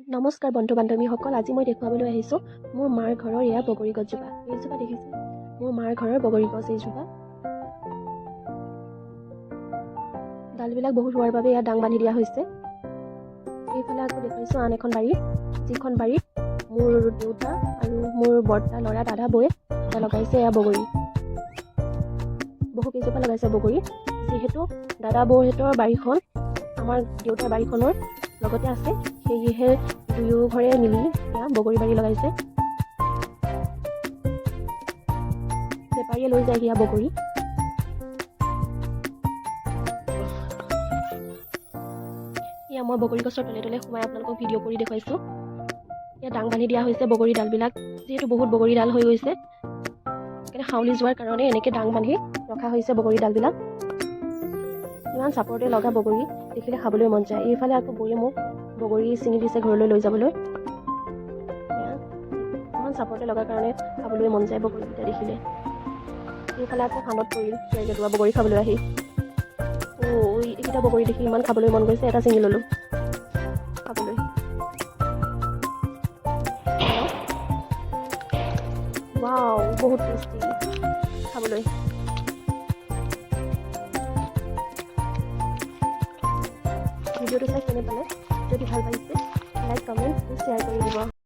নমস্কাৰ বন্ধু বান্ধৱীসকল, আজি মই দেখুৱাবলৈ আহিছোঁ মোৰ মাৰ ঘৰৰ এয়া বগৰী গছজোপা। এইজোপা দেখিছে? মোৰ মাৰ ঘৰৰ বগৰী গছ এইজোপা। ডালবিলাক বহুত হোৱাৰ বাবে ইয়াত ডাং বান্ধি দিয়া হৈছে। এইফালে আকৌ দেখুৱাইছোঁ আন এখন বাৰী, যিখন বাৰীত মোৰ দেউতা আৰু মোৰ বৰ্তা, ল'ৰা, দাদা, বৌয়ে লগাইছে এয়া বগৰী। বহু কেইজোপা লগাইছে বগৰী। যিহেতু দাদা বৌহঁতৰ বাৰীখন আমাৰ দেউতাৰ বাৰীখনৰ লগতে আছে, সেয়েহে দুয়ো ঘৰে মিলি এয়া বগৰী বাৰী লগাইছে। বেপাৰীয়ে লৈ যায় এয়া বগৰী। এয়া মই বগৰী গছৰ তলে তলে সোমাই আপোনালোকক ভিডিঅ' কৰি দেখুৱাইছোঁ। এয়া ডাং বান্ধি দিয়া হৈছে বগৰী ডালবিলাক, যিহেতু বহুত বগৰী ডাল হৈ গৈছে, সেইকাৰণে হাউলি যোৱাৰ কাৰণে এনেকৈ ডাং বান্ধি ৰখা হৈছে বগৰী ডালবিলাক। ইমান চাপৰতে লগা বগৰী দেখিলে খাবলৈ মন যায়। এইফালে আকৌ বৌয়ে মোক বগৰী ছিঙি দিছে ঘৰলৈ লৈ যাবলৈ। ইমান চাপৰতে লগাৰ কাৰণে খাবলৈ মন যায় বগৰীকেইটা দেখিলে। এইফালে আকৌ কাণত পৰিল কেৰ্কেটুৱা বগৰী খাবলৈ আহি। এইকেইটা বগৰী দেখি ইমান খাবলৈ মন গৈছে, এটা ছিঙি ল'লোঁ খাবলৈ। ৱাও, বহুত টেষ্টি খাবলৈ। ভিডিঅ'টো চাই কেনে পালে? যদি ভাল পাইছে লাইক, কমেণ্ট, শ্বেয়াৰ কৰি দিব।